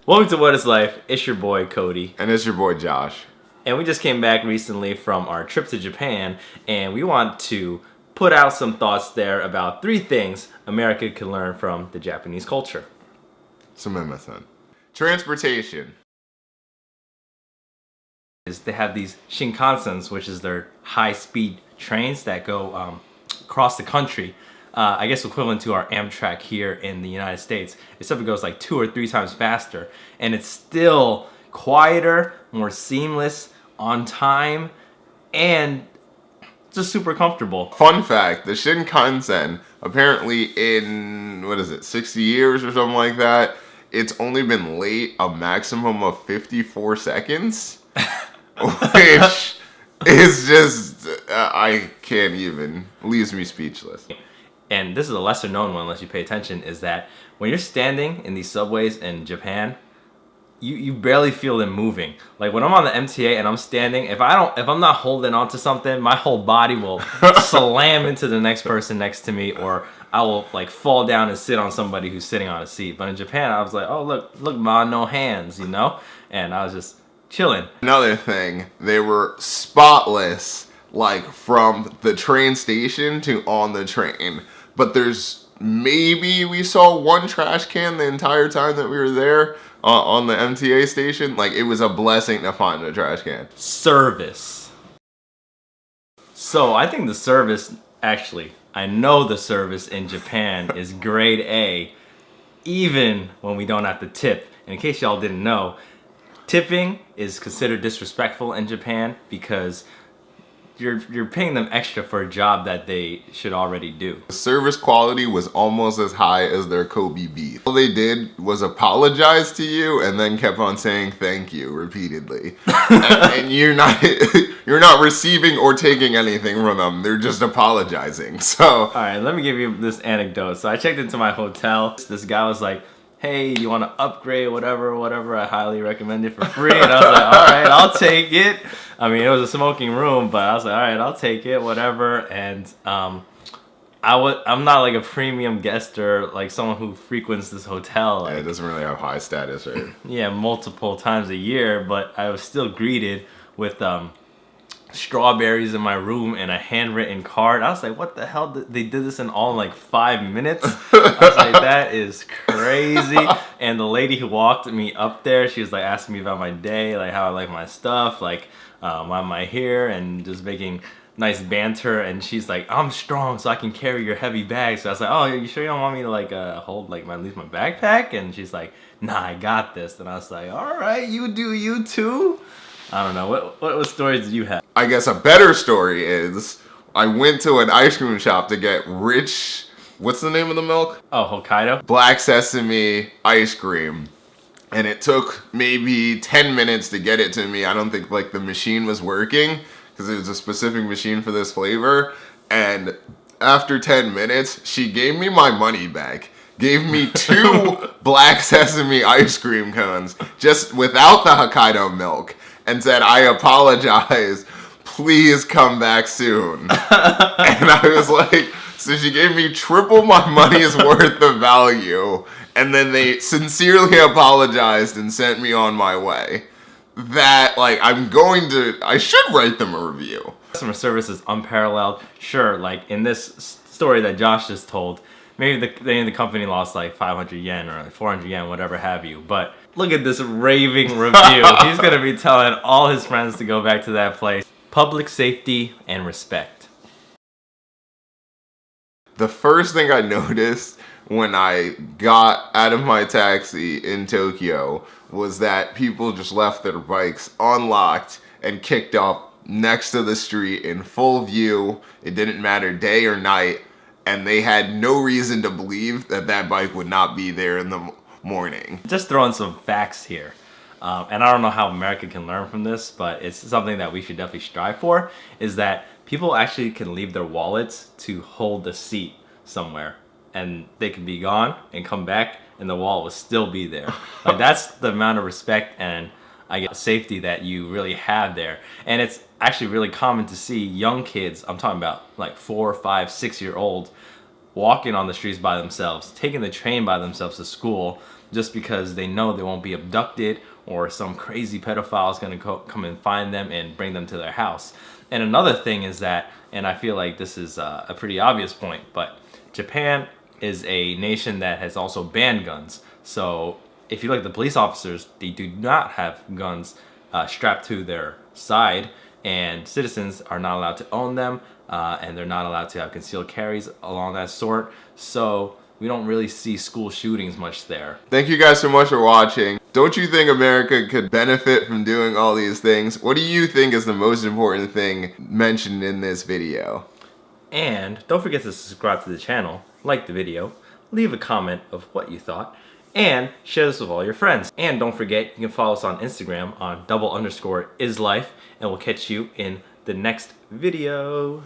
Welcome to What is Life. It's your boy Cody. And it's your boy Josh. And we just came back recently from our trip to Japan, and we want to put out some thoughts there about 3 things America can learn from the Japanese culture. Sumimasen. Transportation. They have these Shinkansens, which is their high-speed trains that go across the country. I guess equivalent to our Amtrak here in the United States, except it goes like 2 or 3 times faster, and it's still quieter, more seamless, on time, and just super comfortable. Fun fact, the Shinkansen, apparently in, 60 years or something like that, it's only been late a maximum of 54 seconds, which is just, I can't even, leaves me speechless. And this is a lesser known one unless you pay attention, is that when you're standing in these subways in Japan, you barely feel them moving. Like when I'm on the MTA and I'm standing, if I'm not holding on to something, my whole body will slam into the next person next to me, or I will like fall down and sit on somebody who's sitting on a seat. But in Japan, I was like, oh look, ma, no hands, you know? And I was just chilling. Another thing, they were spotless, like from the train station to on the train. But maybe we saw 1 trash can the entire time that we were there on the MTA station. Like, it was a blessing to find a trash can. Service. So I think the service, actually, I know the service in Japan is grade A, even when we don't have to tip. And in case y'all didn't know, tipping is considered disrespectful in Japan because you're paying them extra for a job that they should already do. The service quality was almost as high as their Kobe beef. All they did was apologize to you and then kept on saying thank you repeatedly. and you're not receiving or taking anything from them. They're just apologizing. So alright, let me give you this anecdote. So I checked into my hotel. This guy was like, hey, you want to upgrade, whatever, I highly recommend it for free. And I was like, all right, I'll take it. I mean, it was a smoking room, but I was like, all right, I'll take it, whatever. And I'm not like a premium guest or like someone who frequents this hotel. Like, yeah, it doesn't really have high status, right? Yeah, multiple times a year, but I was still greeted with strawberries in my room and a handwritten card. I was like, what the hell? They did this in all like 5 minutes? I was like, that is crazy. And the lady who walked me up there, she was like asking me about my day, like how I like my stuff, like why am I here, and just making nice banter. And she's like, I'm strong so I can carry your heavy bags. So I was like, oh, you sure you don't want me to like hold like at least my backpack? And she's like, nah, I got this. And I was like, all right, you do you too. I don't know. What stories did you have? I guess a better story is I went to an ice cream shop to get rich, what's the name of the milk? Oh, Hokkaido? Black sesame ice cream. And it took maybe 10 minutes to get it to me. I don't think like the machine was working because it was a specific machine for this flavor. And after 10 minutes, she gave me my money back. Gave me 2 black sesame ice cream cones just without the Hokkaido milk. And said, I apologize, please come back soon. And I was like, so she gave me triple my money's worth of value, and then they sincerely apologized and sent me on my way. That, like, I should write them a review. Customer service is unparalleled. Sure, like in this story that Josh just told, maybe the company lost like 500 yen or like 400 yen, whatever have you, but look at this raving review. He's gonna be telling all his friends to go back to that place. Public safety and respect. The first thing I noticed when I got out of my taxi in Tokyo was that people just left their bikes unlocked and kicked up next to the street in full view. It didn't matter day or night, and they had no reason to believe that that bike would not be there in the morning. Just throwing some facts here. And I don't know how America can learn from this, but it's something that we should definitely strive for, is that people actually can leave their wallets to hold the seat somewhere. And they can be gone and come back and the wallet will still be there. Like that's the amount of respect and I guess safety that you really have there. And it's actually really common to see young kids, I'm talking about like 4, 5, 6-year-olds, walking on the streets by themselves, taking the train by themselves to school, just because they know they won't be abducted or some crazy pedophile is going to come and find them and bring them to their house. And another thing is that, and I feel like this is a pretty obvious point, but Japan is a nation that has also banned guns. So if you look at the police officers, they do not have guns strapped to their side, and citizens are not allowed to own them, and they're not allowed to have concealed carries along that sort. So we don't really see school shootings much there. Thank you guys so much for watching. Don't you think America could benefit from doing all these things? What do you think is the most important thing mentioned in this video? And don't forget to subscribe to the channel, like the video, leave a comment of what you thought, and share this with all your friends. And don't forget, you can follow us on Instagram on _islife, and we'll catch you in the next video.